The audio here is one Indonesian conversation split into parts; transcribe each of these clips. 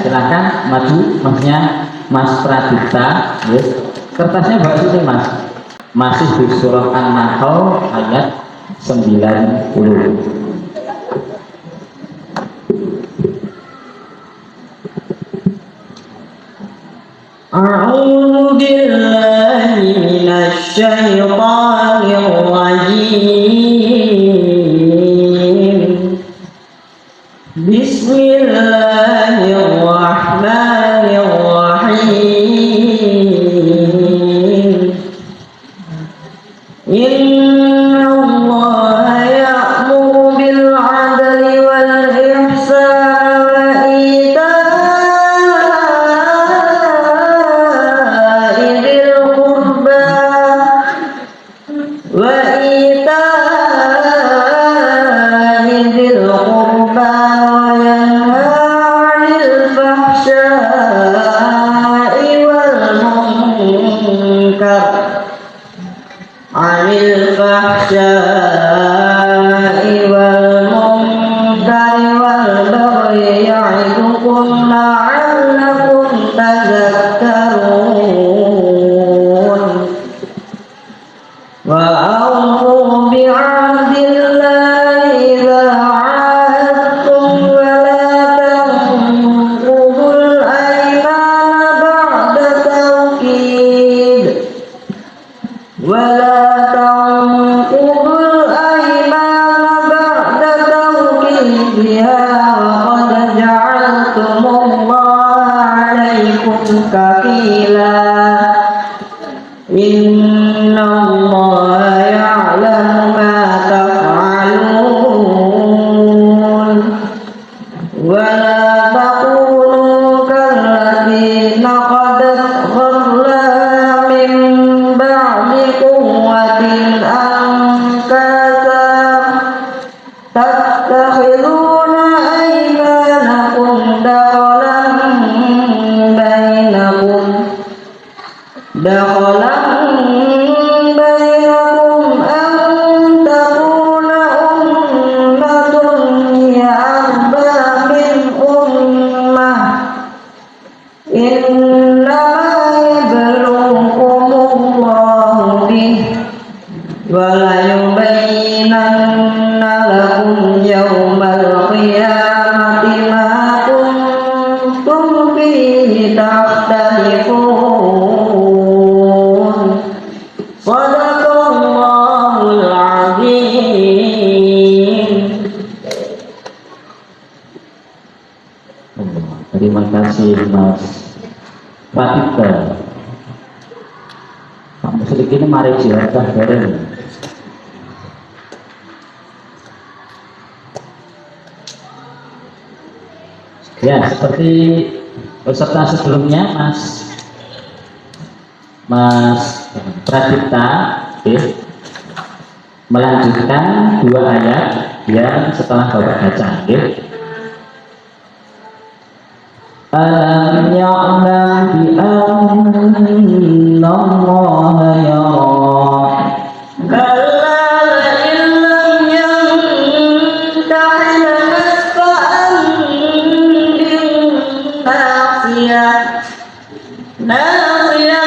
silahkan maju masnya Mas Pradipta. Yes. Kertasnya bawa sini Mas. Masih di surah An-Nahl ayat 90. أعوذ بالله من الشيطان الرجيم بسم الله الرحمن الرحيم إن الله يأمر بالعدل والإحسان وإيتاء ذي القربى وينهى عن الفحشاء والمنكر والبغي يعظكم لعلكم تذكرون وأوفوا بعهد الله إذا عاهدتم ولا تنقضوا الأيمان بعد توكيدها وقد جعلتم الله عليكم كفيلا إن الله يعلم ما تفعلون ولا تكونوا كالتي نقضت غزلها من بعد قوة أنكاثا تتخذون أيمانكم دخلا بينكم أن تكون أمة هي أربى من أمة إنما يبلوكم الله به وليبينن لكم يوم القيامة ما كنتم فيه تختلفون صدق الله العظيم. Terima kasih Mas Pradipta. Kamu sedikit ini mari silakan bareng. Ya, seperti peserta sebelumnya Mas Pradipta melanjutkan 2 ayat yang setelah Bapak baca. Alam ya'lam bi anna Allah yara كلا لئن لم ينته لنسفعا بالناصية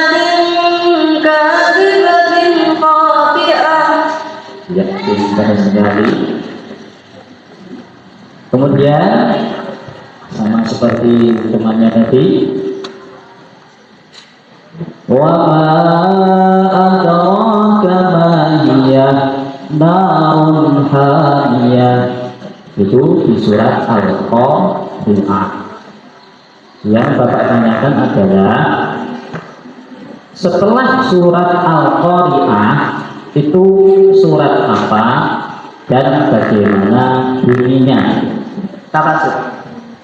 كاذبة خاطئة. Ya, benar sekali. Kemudian sama seperti temannya tadi, wa ma adraka ma hiya narun hamiyah. Itu di surat Al-Qari'ah. Yang Bapak tanyakan adalah setelah surat Al-Qari'ah itu surat apa dan bagaimana bunyinya? Tafasir.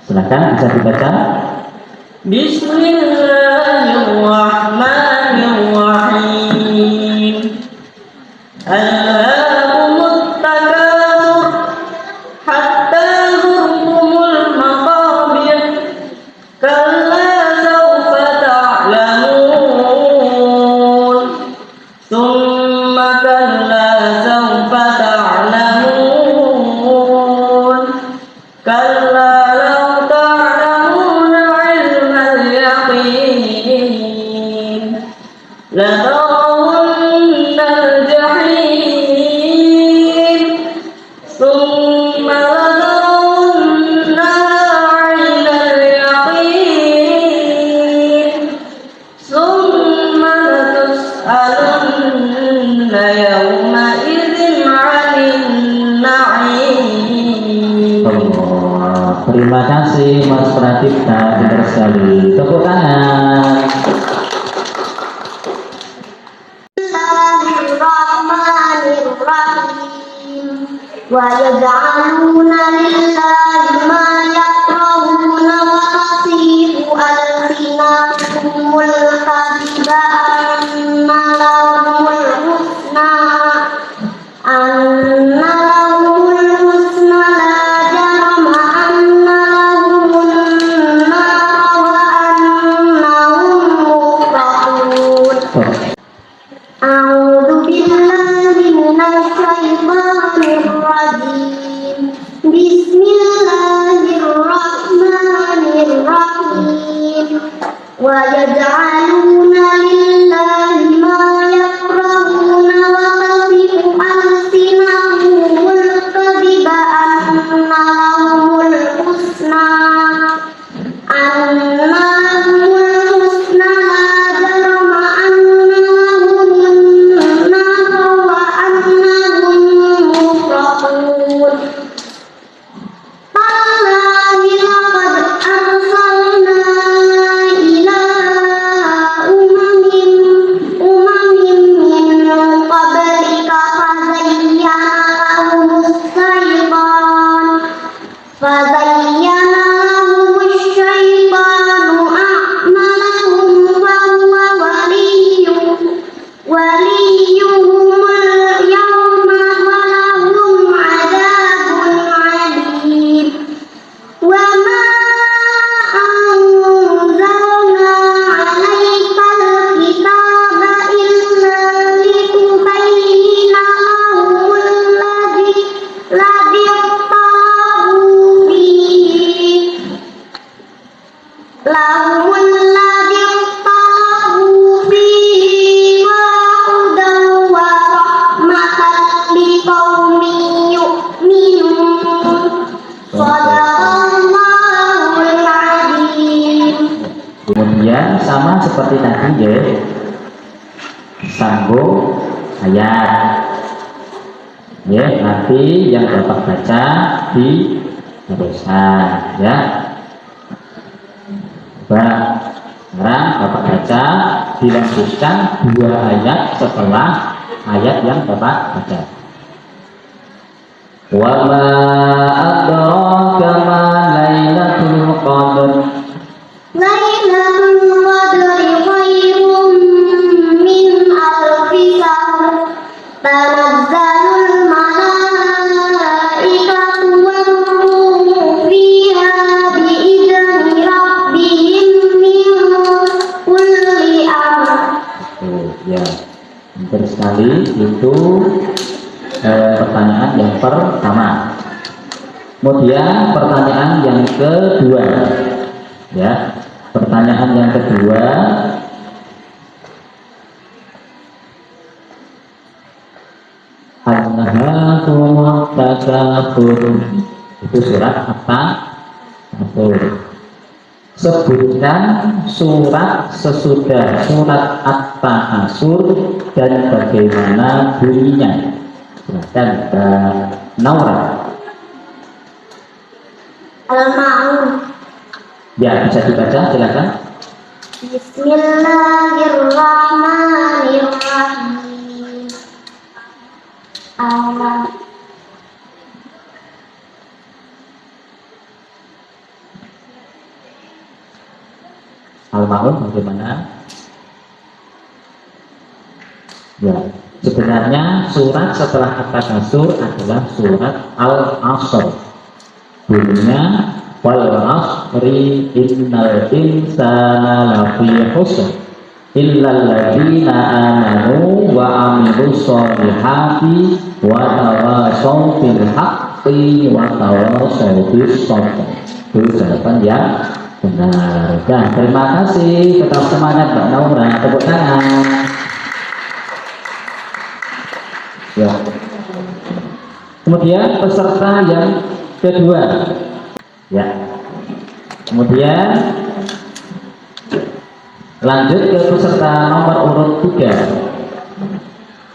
Silakan bisa dibaca. Bismillahirrahmanirrahim. Alhaakumut takatsur hatta zurtumul maqabir. Kalla sawfa ta'lamun. Tsumma kalla sawfa ta'lamun. Kalla law ta'lamuna Pratikta, pintar sekali. Tepuk tangan. Bismillahirrahmanirrahim. Wa yaj'aluna lillahi ma yakrahuna wa tasifu alsinatuhumul kadhiba anna lahumul husna la jarama anna lahumun nar wa annahum mufrahun. A'udzu billahi minasy syaithanir rajim. Bismillahirrahmanirrahim. Wa yaj'aluna lillahi ma yakrahuna wa tasifu alsinatuhumul kadhiba anna lahumul husna la jarama anna lahumun nar wa annahum mufrahun. Tallahi laqad arsalna ila umamin min qablika fazayyana lahumus syaitanu a'malahum wa huwa waliyuhumul yawma wa lahum 'adzabun 'alim. Wa ma anzalna 'alaikal kitaba illa litubayyina ladzi ikhtalafu fihi wa hudan wa rahmatan liqaumin yu'minun. Shadaqallahul 'adzim. Kemudian sama seperti tadi ya, sambung ayat. Ya, nanti yang Bapak baca di terusan ya. Sekarang Bapak baca, dilanjutkan 2 ayat setelah ayat yang Bapak baca. Wa ma adraka ma lailatul qadr. Lailatul qadri khairum min alfi syahr. Tanazzalul malaikatu war ruhu fiha bi'izni rabbihim min kulli amr. Ya, pintar sekali. Itu pertanyaan yang pertama. Kemudian pertanyaan yang kedua, ya, pertanyaan yang kedua, An-Nahakumut Takatsur. Itu surat At-Takatsur. Sebutkan surat sesudah surat At-Takatsur dan bagaimana bunyinya. Silakan Naura. Al-Ma'un. Ya, bisa dibaca, silakan. Bismillahirrahmanirrahim. Al-Ma'un. Al-Ma'un bagaimana? Ya, sebenarnya surat setelah At-Takatsur adalah surat Al-Asr. Bunyinya wal asri innal insana lafi khusr illal ladzina amanu wa amilus solihati wa tawasaw bil haqqi wa tawasaw bis sabr. Itu jawaban yang benar. Dan terima kasih, tetap semangat Mbak Naura, tepuk tangan. Ya. Kemudian peserta yang kedua, ya. Kemudian lanjut ke peserta nomor urut 3,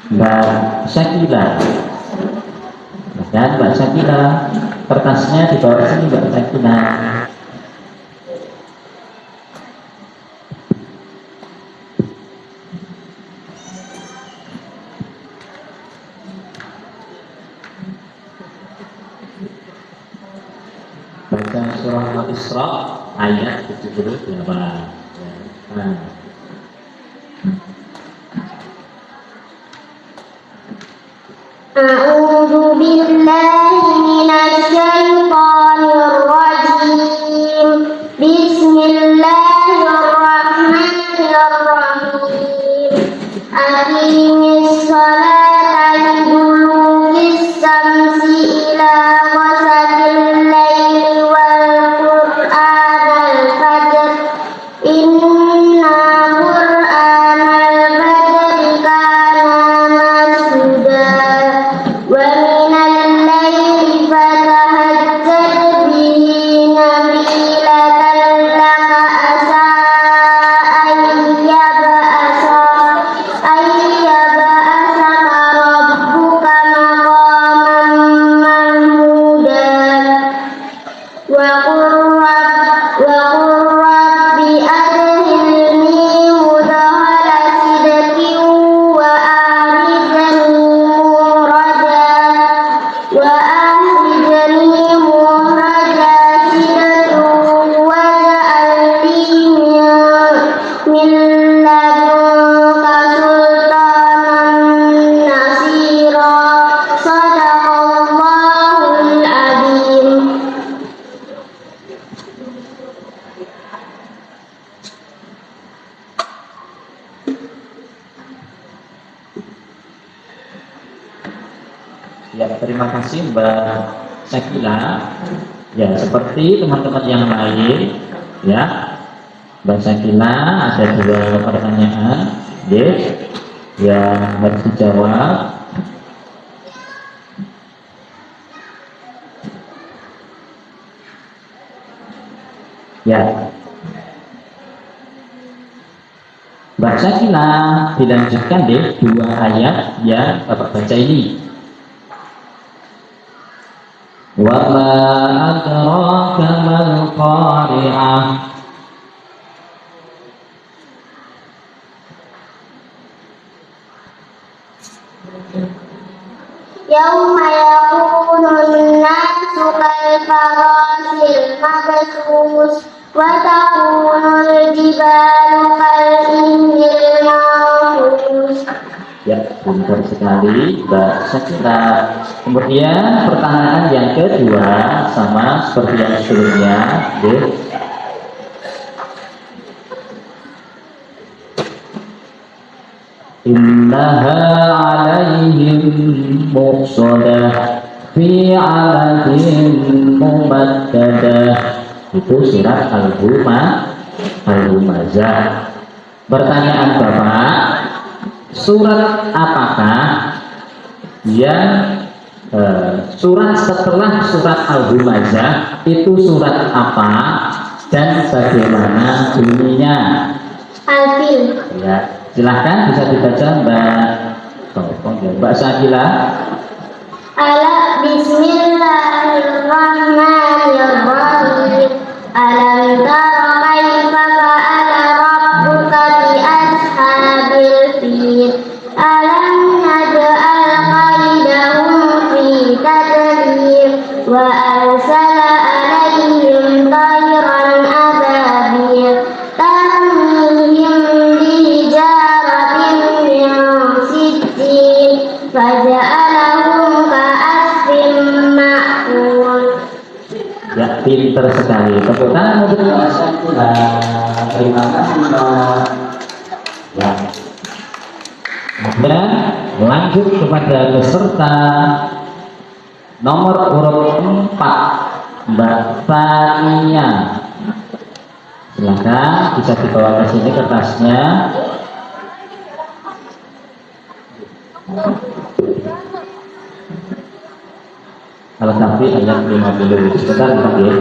Mbak Syakila. Dan Mbak Syakila, kertasnya di bawah sini Mbak Syakila. Al-Isra ayat 78. Nah. A'udzu billahi minasy syaithanir rajim. Bismillahirrahmanirrahim. Aqimis sholata liduluki syamsi ila ghasaqil laili wal qur'anal fajr. Inna qur'anal fajri kana mashhuda. Wa minal laili fatahajjad bihi nafilatan laka asa ayyaba'asaka rabbuka maqaman mahmuda. Wa qur rabbi adkhilni mudkhala sidqin wa akhrijni mukhraja sidqin waj'alni min ladunka sultanan nasira. Shadaqallahul adzim. Ya, terima kasih Mbak Sakila. Ya, seperti teman-teman yang lain, ya, Mbak Sakila ada dua pertanyaan, yes, yang harus dijawab. Ya, Mbak Sakila dilanjutkan deh dua ayat yang Bapak baca ini. Wa ma adraka mal qari'ah. Yauma yakunun nasu kal farasil mabthus wa takunul jibalu kal injil manfus. Ya, pintar sekali Mbak Sakila. Kemudian pertanyaan yang kedua sama seperti yang sebelumnya, deh. Innaha alaihim muqsadah fi aladin mumaddadah. Itu surat Al-Humazah. Pertanyaan Bapak, surat apakah yang surat setelah surat Al-Humazah itu surat apa dan bagaimana bunyinya? Al-Fil. Ya, silahkan bisa dibaca Mbak Sakila. Ala bismillahirrahmanirrahim. Alam tara kaifa fa'ala rabbuka bi ashabil fil. Alam naj'al kaidahum fi tadlil wa arsala alaihim tayran ababil tarmihim bihijaratin min sijjil faja'alahum ka'asfin ma'kul. Ya, pinter sekali. Tepuk tangan untuk Mbak Sakila. Terima kasih Mbak. Ya. Dan lanjut kepada peserta nomor urut 4, Mbak Tania. Silakan bisa dibawa ke sini kertasnya. Al-Kahfi ayat 50. Sebentar Pak ya.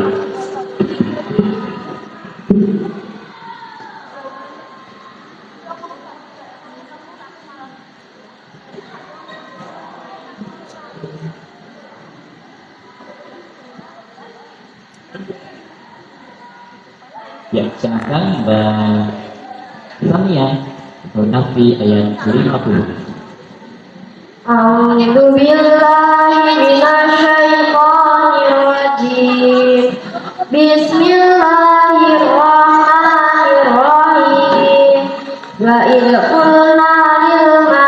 Ya, silakan Mbak Tania. Al-Kahfi ayat 50. A'udzu billahi minasy syaithanir rajim. Bismillahirrahmanirrahim. وإذ قلنا للملائكة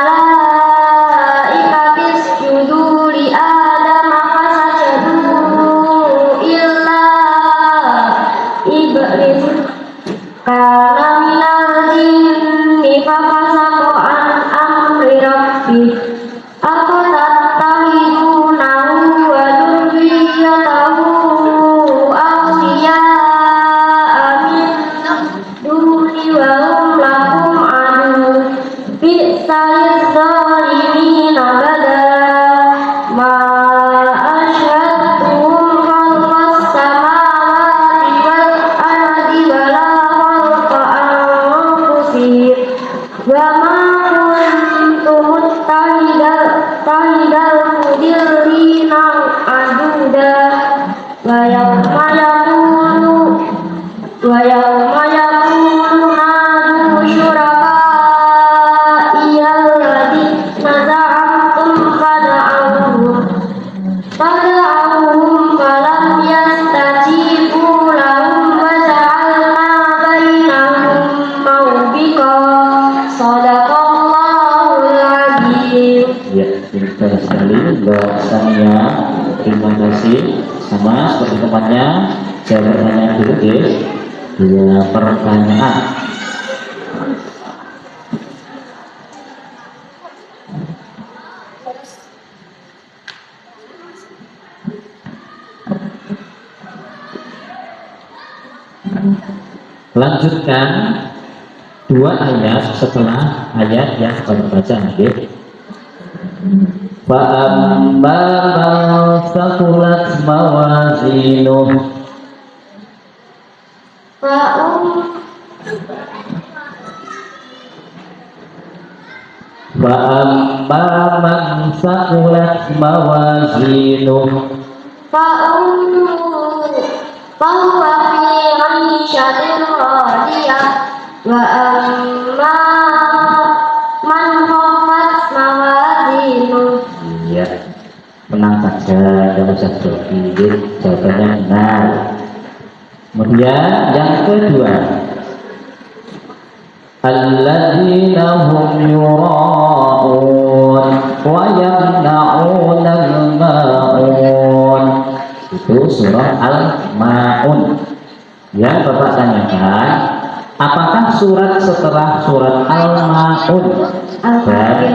اسجدوا لآدم فسجدوا إلا إبليس كان من الجن ففسق عن أمر ربه أفتتخذونه وذريته أولياء من دوني وهم لكم عدو بئس للظالمين بدلا ما أشهدتهم خلق السماوات والأرض ولا خلق أنفسهم وما كنت متخذ المضلين عضدا ويوم يقول نادوا شركائي الذين زعمتم فدعوهم فلم يستجيبوا لهم وجعلنا بينهم موبقا صدق الله العظيم. Ya, pintar sekali bahasanya. Terima kasih. Sama seperti tempatnya, saya bertanya dulu guys. Dua pertanyaan. Lanjutkan dua ayat setelah ayat yang baru baca. Fa'amma man thaqulat mawazinuh Fa'amma man thaqulat mawazinuh فهو في عيشة راضية وأما من خفت موازينه. Ya, tenang saja, jangan usah berpikir, jawabannya benar. Kemudian yang kedua, alladzina hum yura'un wa yamna'una al-ma'un. Itu surah Al-Ma'un. Ya, Bapak tanyakan, apakah surat setelah surat Al-Ma'un dan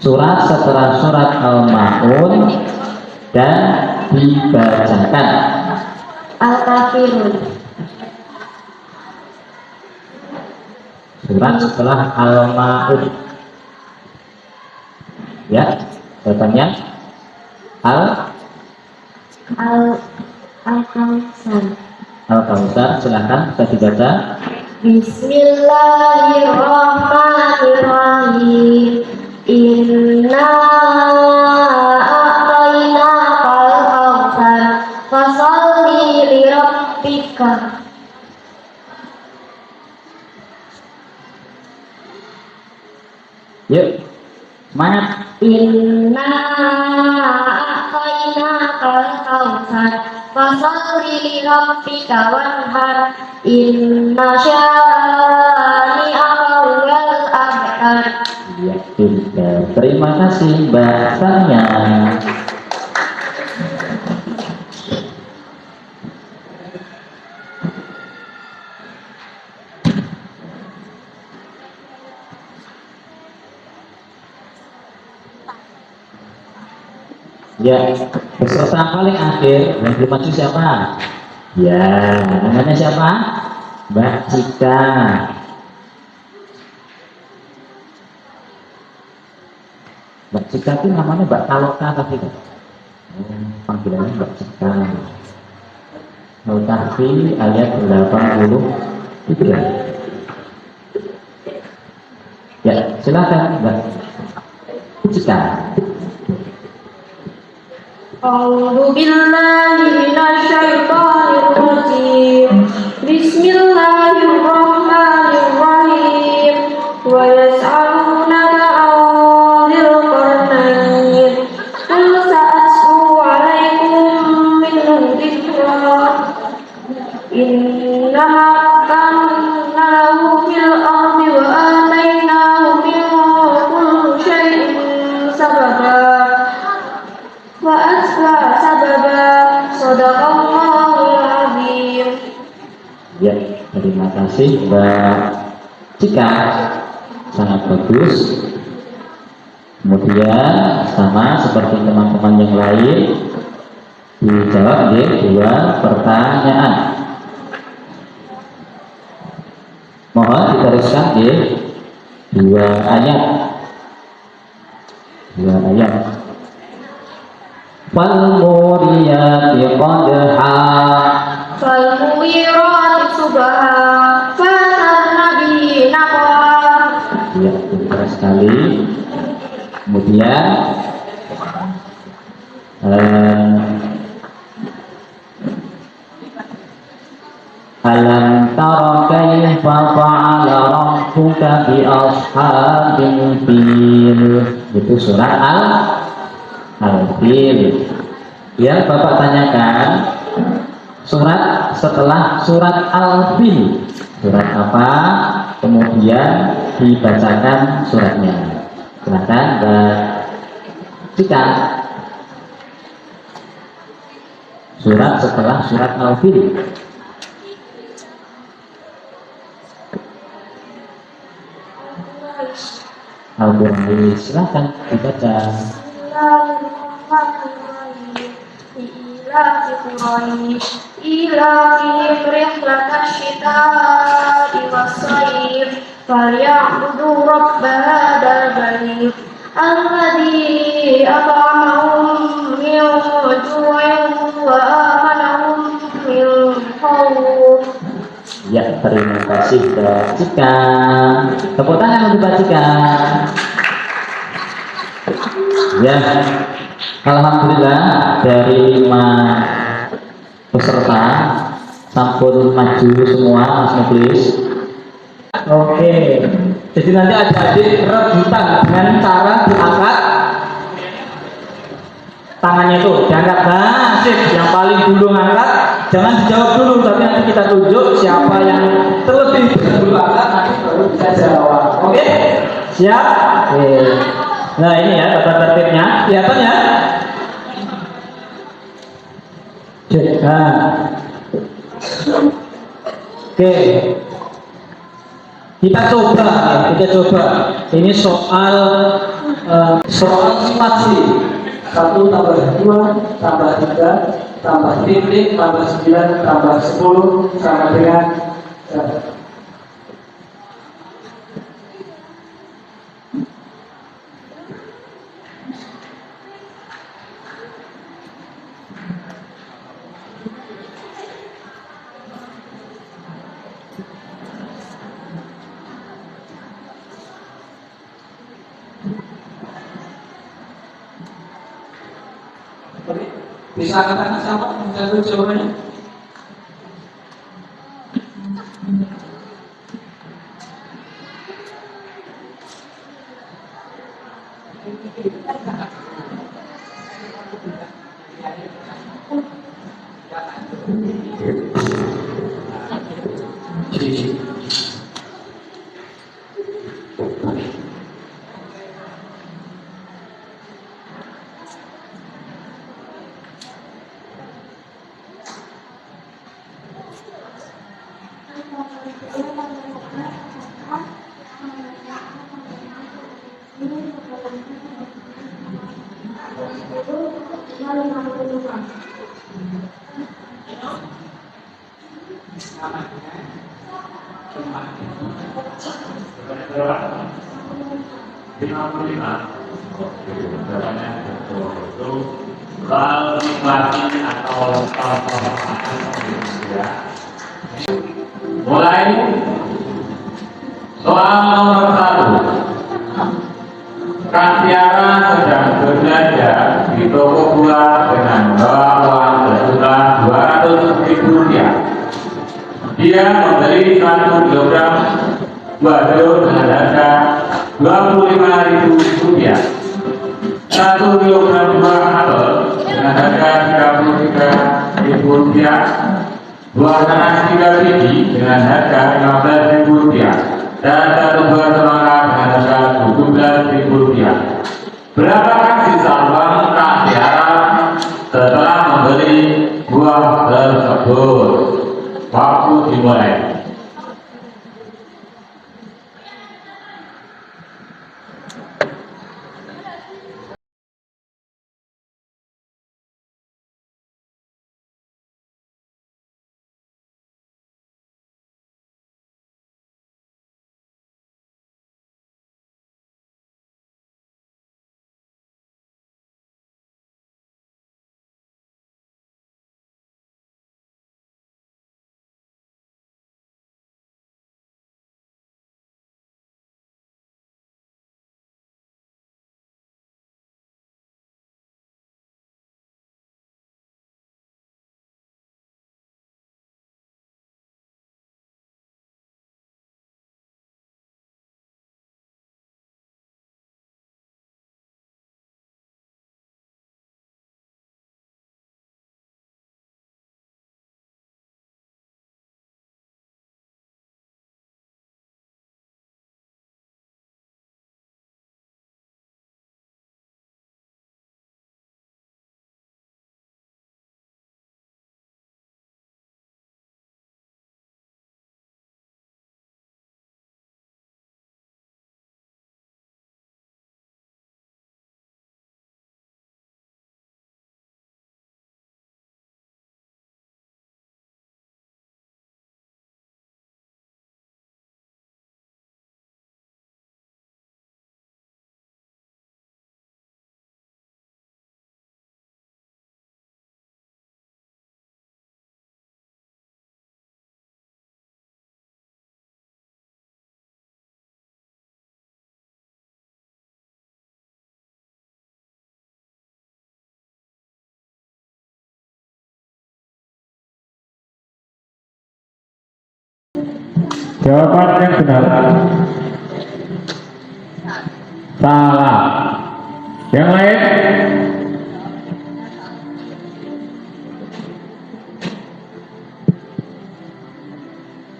surat setelah surat Al-Ma'un dan dibacakan Al-Kafirun. Surat setelah Al-Ma'un. Ya, jawabannya Al-Kautsar. Al-Kautsar. Silakan bisa dibaca. Bismillahirrahmanirrahim. Inna a'tainakal kautsar fasholli li rabbika. Yuk, semangat. Inna a'tainakal kautsar fasholli li rabbika wanhar. Inna syani'aka wal abtar. Ya, pintar. Terima kasih bahasanya. Ya, peserta paling akhir yang belum maju siapa? Ya, namanya siapa? Mbak Cika. Mbak Cika itu namanya Mbak Kaloka tapi kan? Panggilannya Mbak Cika. Al-Kahfi ayat 83. Ya, silakan Mbak Cika. A'udzu billahi minasy syaithanir rajim. Bismillahirrahmanirrahim. Wa yas'alunaka 'anil qarnayn. Qul sa'atlu 'alaikum minhu dzikra. Inna kana lahu fil ardi wa Terima kasih Mbak Cika, sangat bagus. Kemudian sama seperti teman-teman yang lain, dijawab di 2 pertanyaan. Mohon diteruskan di 2 ayat. 2 ayat. Falmuriyati qadha, فالمغيرات صبحا فأثرن به نقعا. ya, pintar sekali. Kemudian alam tara kaifa fa'ala rabbuka bi ashabil fil. Itu surat Al-Fil. Ya, Bapak tanyakan surat setelah surat Al-Fil, surat apa, kemudian dibacakan suratnya. Silakan Mbak Cika. Surat setelah surat Al-Fil. Al-Qur'an, silakan dibaca. إيلاف قريش إيلافهم رحلة الشتاء والصيف فليعبدوا رب هذا البيت الذي أطعمهم من جوع وآمنهم من خوف. Ya, terima kasih Mbak Cika. Tepuk tangan untuk Mbak Cika. Ya, alhamdulillah dari 5 peserta sampun maju semua, Mas Muklis. Oke, jadi nanti adik-adik rebutan dengan cara diangkat tangannya itu, diangkat nasib yang paling dulu ngangkat, jangan dijawab dulu, tapi nanti kita tunjuk siapa yang terlebih dulu angkat, nanti baru bisa jawab. Oke, siap? Oke. Nah ini ya tata tertibnya, kelihatan ya? Nah. Oke. Kita coba. Ini soal spasi. 1 tambah 2 tambah 3 tambah titik tambah 9 tambah 10 sama dengan 1. Bisa katakan siapa menjawab jawabannya? Mulai soal nomor 1. Kak Tiara sedang berbelanja di toko buah dengan membawa uang sejumlah Rp200.000. Dia membeli 1 kilogram buah dengan harga Rp25.000, 1 kilogram buah apel dengan harga Rp33.000, buah nanas 3 biji dengan harga Rp15.000, dan 1 buah semangka dengan harga Rp17.000. Berapakah sisa uang Kak Tiara setelah membeli buah tersebut? Waktu dimulai. Jawaban yang benar. Salah. Yang lain?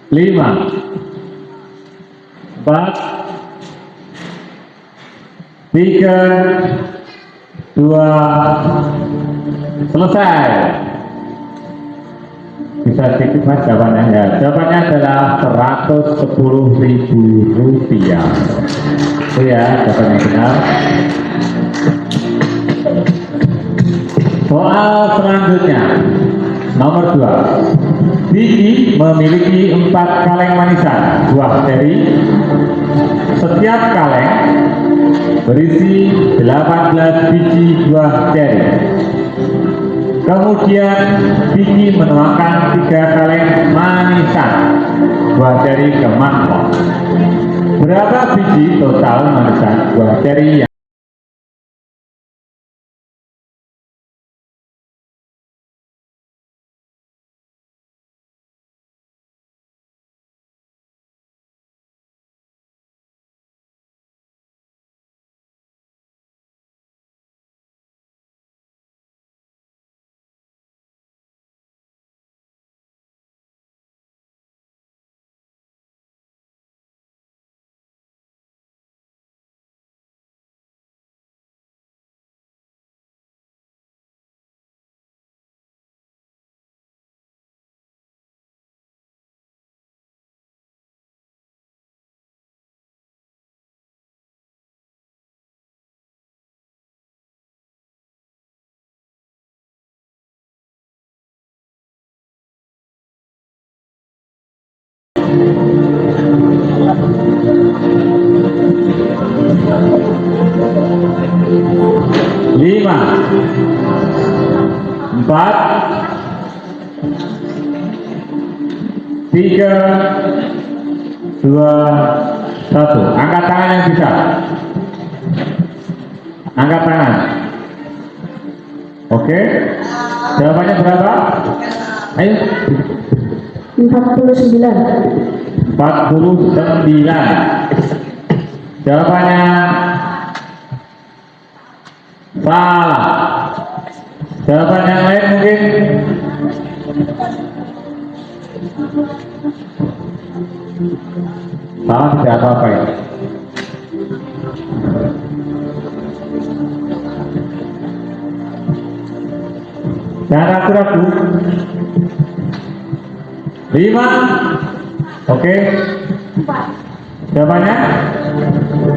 Lima, empat, tiga, dua, selesai. Bisa sedikit mas jawabannya ya. Jawabannya adalah 110.000 rupiah. Itu ya jawabannya benar. Soal selanjutnya nomor 2. Biji memiliki 4 kaleng manisan buah ceri. Setiap kaleng berisi 18 biji buah ceri. Kemudian Biji menuangkan 3 kaleng manisan buah ceri ke mangkok. Berapa biji total manisan buah ceri yang lima, 4, 3, 2, 1. Angkat tangan yang bisa. Angkat tangan. Oke. Jawabannya berapa? Ayo. 49. 49. Jawabannya salah. Jawaban yang lain mungkin. Salah tidak apa-apa ya. Jangan ragu-ragu. 5. Oke. Jawabannya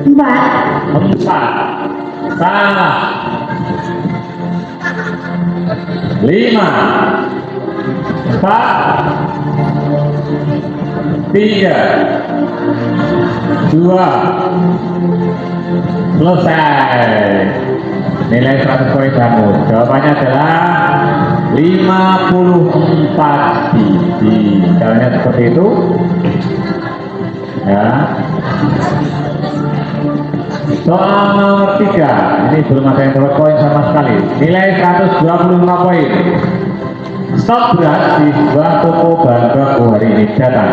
4. Salah. 5, 4, 3, 2, selesai. Nilai 100 poin kamu. Jawabannya adalah 54 biji. Caranya seperti itu. Ya. Soal nomor 3. Ini belum ada yang dapat poin sama sekali. Nilai 125 poin. Stok beras di sebuah toko bahan baku hari ini datang.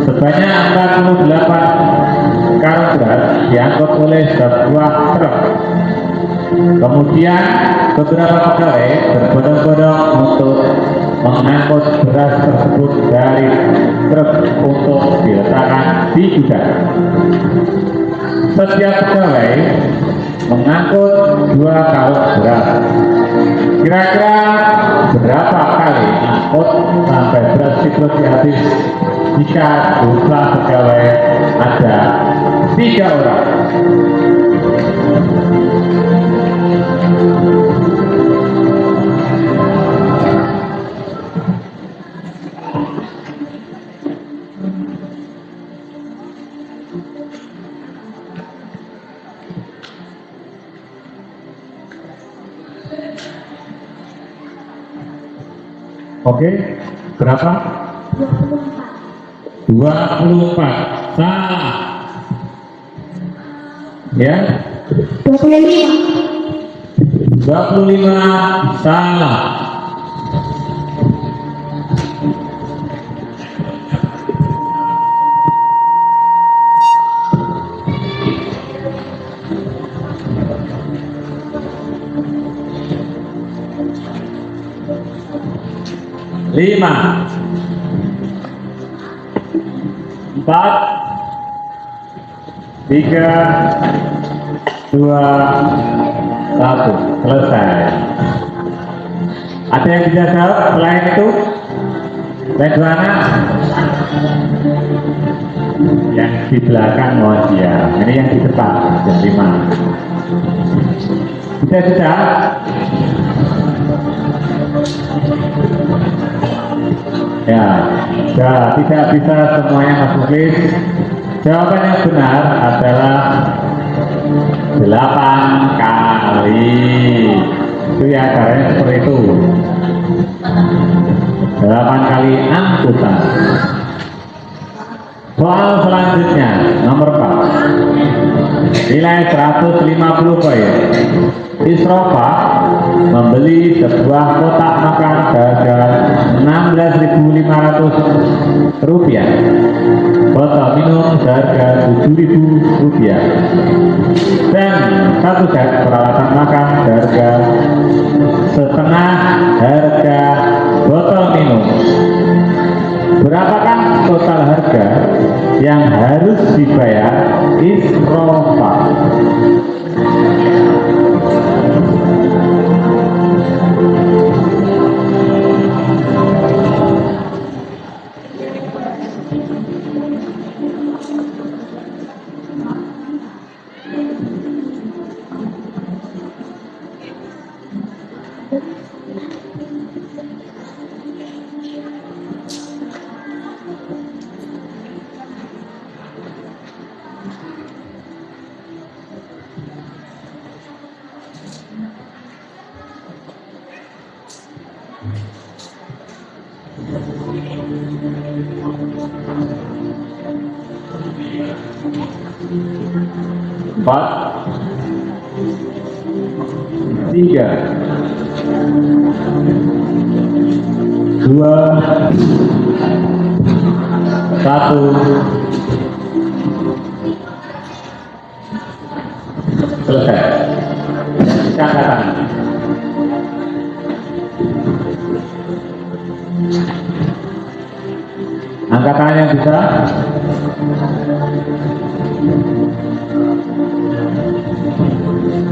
Sebanyak 48 karung beras diangkut oleh sebuah truk. Kemudian beberapa pegawai berbondong-bondong untuk mengangkut beras tersebut dari truk untuk diletakkan di gudang. Setiap pegawai mengangkut 2 karung beras. Kira-kira berapa kali angkut sampai beras itu habis jika jumlah pegawai ada 3 orang? Oke, berapa? 24. Salah. Ya? 25. Salah. 5, 4, 3, 2, 1. Selesai. Ada yang bisa jawab selain itu? Baik, dua anak yang di belakang, oh iya, ini yang di depan, yang 5. Bisa. Ya, tidak bisa semuanya masuk list. Jawaban yang benar adalah 8 kali. Itu ya, caranya seperti itu. 8 kali angkutan. Soal selanjutnya, nomor 4. Nilai 150 poin. Isrofa membeli sebuah kotak makan harga Rp16.500, botol minum seharga Rp7.000, dan satu set peralatan makan harga setengah harga botol minum. Berapakah total harga yang harus dibayar Isrofa? Empat, 3, 2, 1. Selesai. Angkat tangan. Angkat tangan yang bisa.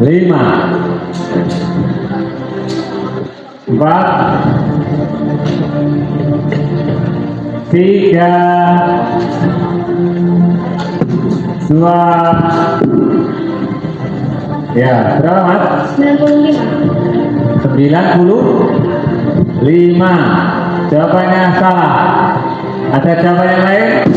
5, 4, 3, 2. Ya, berapa Mas? 95. 95. Jawabannya salah. Ada jawaban yang lain?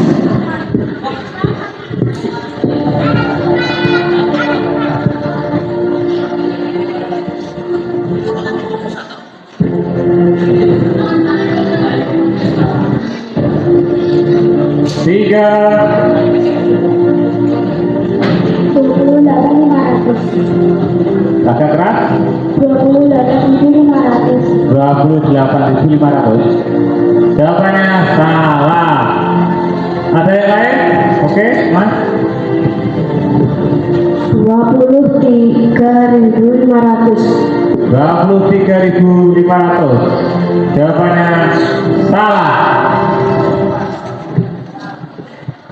Tiga, 28.500. agak keras. 28.500. 28.500. Jawabannya salah. Ada yang lain? Oke, Mas. 23.500. 23.500. Jawabannya salah.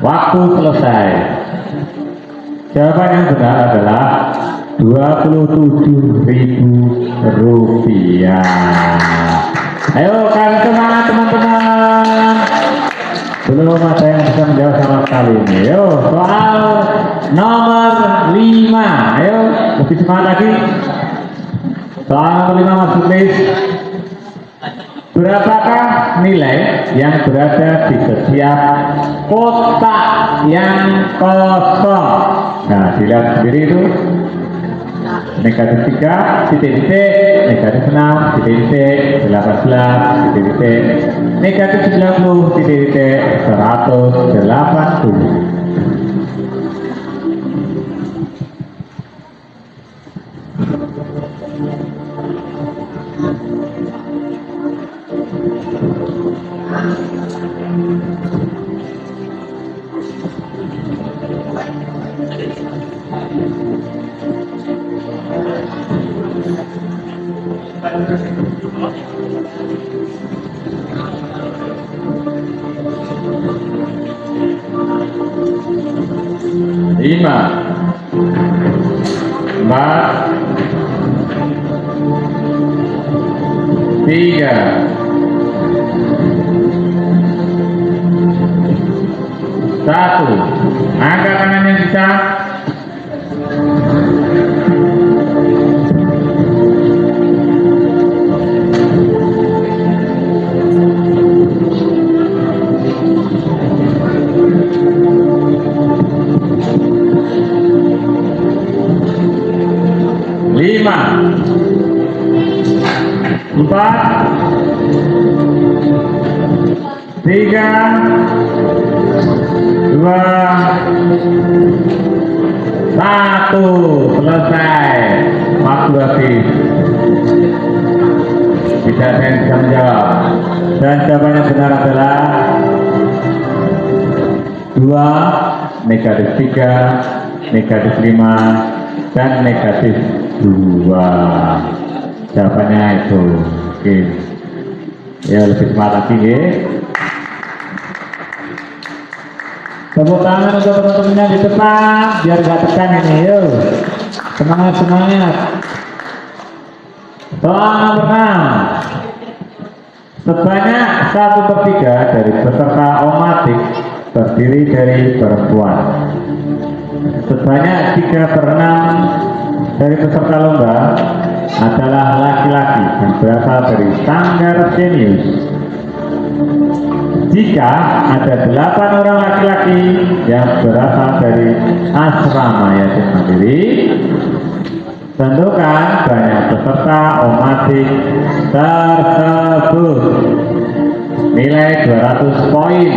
Waktu selesai. Jawaban yang benar adalah Rp27.000. Ayo kan semangat teman-teman. Belum ada yang bisa menjawab sama sekali ini. Yo, soal nomor 5. Ayo, lebih semangat lagi. Soal nomor 5 masuk list. Berapakah nilai yang berada di setiap kotak yang kosong? Nah, dilihat sendiri itu. Negatif 3, titik-titik, negatif 6, titik-titik, 18, titik-titik, negatif 90, titik-titik, 180. Lima, empat, tiga, satu. Angkat tangan yang bisa. Lima, empat, tiga, dua, satu. Selesai. Waktu habis. Bisa saya bisa menjawab. Dan jawabannya benar adalah 2, negatif 3, negatif 5, dan negatif 2. Jawabannya itu. Oke. Ya, lebih semangat lagi ya. Tepuk tangan untuk teman-temannya di depan biar gak tekan ini. Yuk, semangat. Soal nomor 6. Sebanyak 1/3 dari peserta omatik terdiri dari perempuan. Sebanyak 3/6 dari peserta lomba adalah laki-laki yang berasal dari Sanggar Jenius. Jika ada 8 orang laki-laki yang berasal dari asrama yatim mandiri, tentukan banyak peserta omatik tersebut. Nilai 200 poin.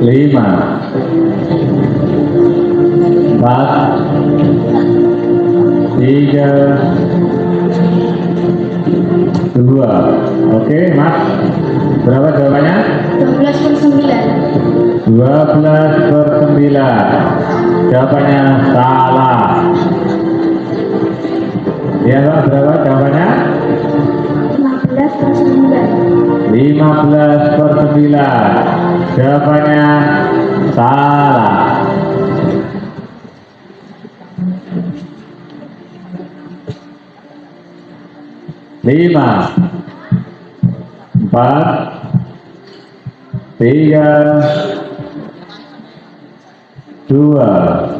Lima, 4, 3, 2. Oke, Mas. Berapa jawabannya? 12/9. 12/9. Jawabannya salah. Ya, Pak, berapa jawabannya? 15/9. 15/9. Jawabannya salah. Lima, 4, 3, 2,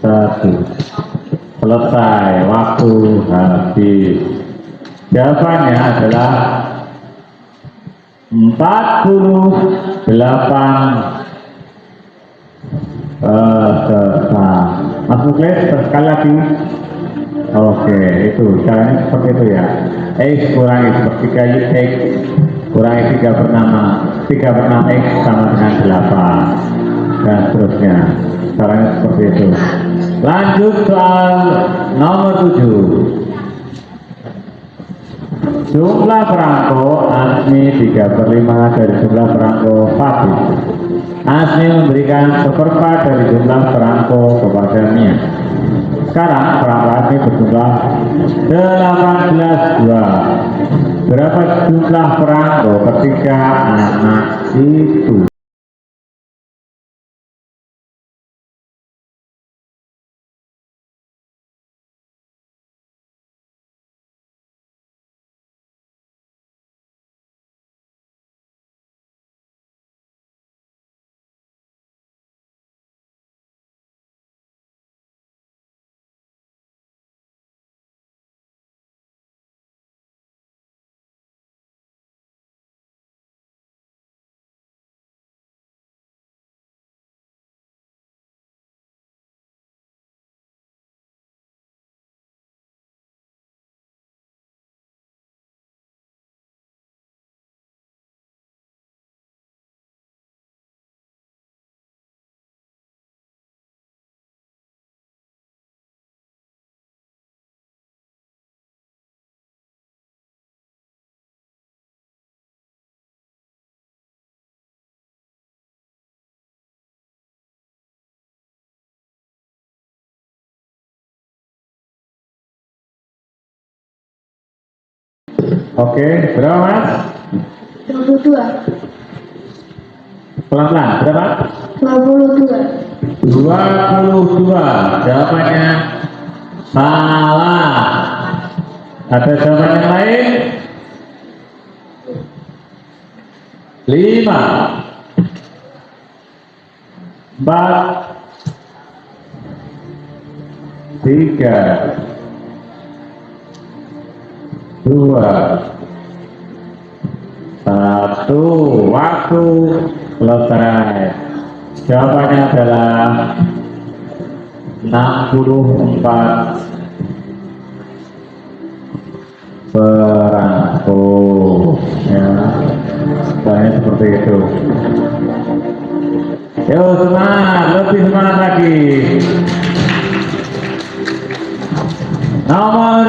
1. Selesai. Waktu habis. Jawabannya adalah 48 peserta. Mas Muklis, sekali lagi. Oke, itu caranya seperti itu ya. X kurangi sepertiga X kurangi 3/6 X sama dengan 8 dan seterusnya. Caranya seperti itu. Lanjut soal nomor 7. Jumlah perangko Asmi 3/5 dari jumlah perangko Fatih. Asmi memberikan 1/4 dari jumlah perangko kepada Mia. Sekarang perangko Asmi berjumlah 18/2. Berapa jumlah perangko ketika anak itu? Oke, berapa Mas? 22. Pelan-pelan, berapa? 22. 22. Jawabannya salah. Ada jawaban yang lain? 5 4 3 2 1. Waktu selesai. Jawabannya adalah 64 perangko. Ya, caranya seperti itu. Yo, semangat, lebih semangat lagi. Nomor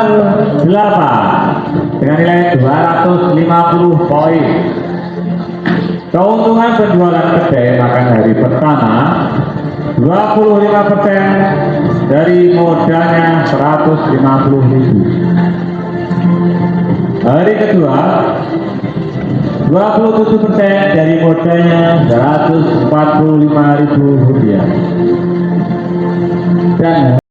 8 dengan nilai 250 poin. Keuntungan penjualan kedai makan hari pertama 25% dari modalnya 150.000. Hari kedua 27% dari modalnya 145.000 rupiah. Dan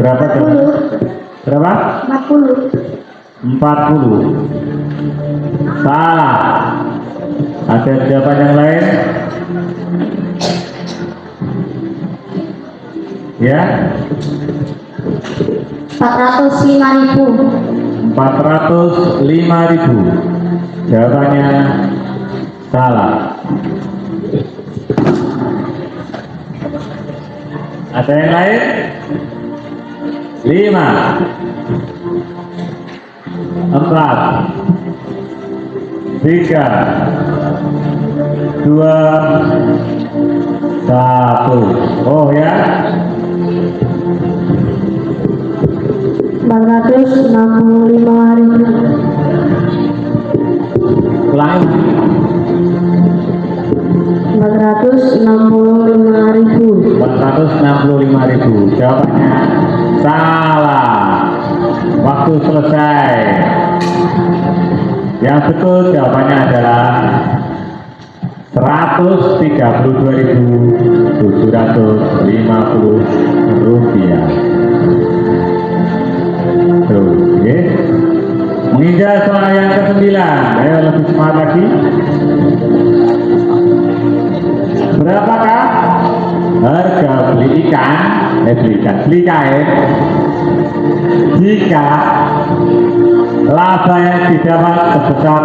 berapa jam? Berapa? 40. 40. Salah. Ada jawaban yang lain? Ya? 405.000. 405.000. Jawabannya salah. Ada yang lain? 5 4 3 2 1. Oh ya, 465.000. ulangi. 465.000. 465.000. Jawabannya salah. Waktu selesai. Yang betul jawabannya adalah 132.750 rupiah. Tuh, oke. Menginjak soal yang ke-9. Ayo lebih semangat lagi. Berapakah harga beli ikan, beli kain jika laba yang didapat sebesar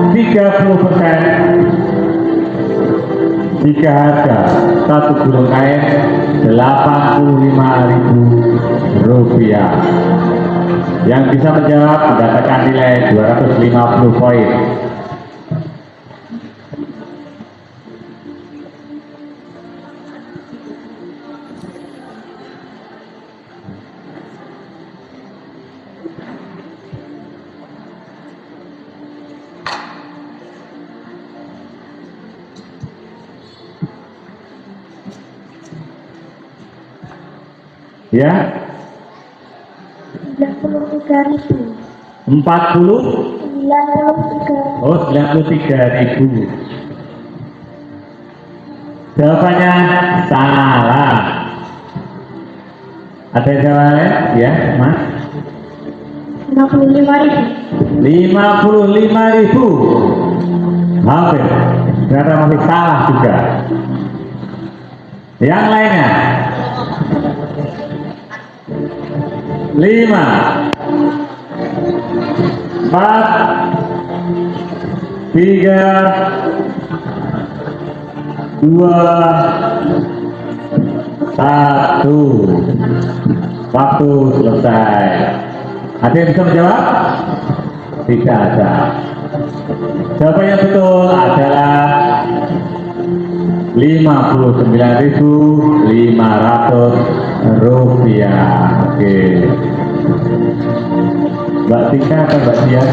30% jika harga satu gulung kain 85.000 rupiah? Yang bisa menjawab mendapatkan nilai 250 poin. Ya, 93.000. 40. 93. Oh, 93.000. Jawabannya salah. Ada yang jawab lain? Ya, Mas. 55.000. 55.000. Hampir. Ternyata masih salah juga. Yang lainnya? 5 4 3 2 1. Waktu selesai. Ada yang bisa menjawab? Tidak ada. Jawaban yang betul adalah 59.500 rupiah. Oke. Mbak Tika atau Mbak Dian?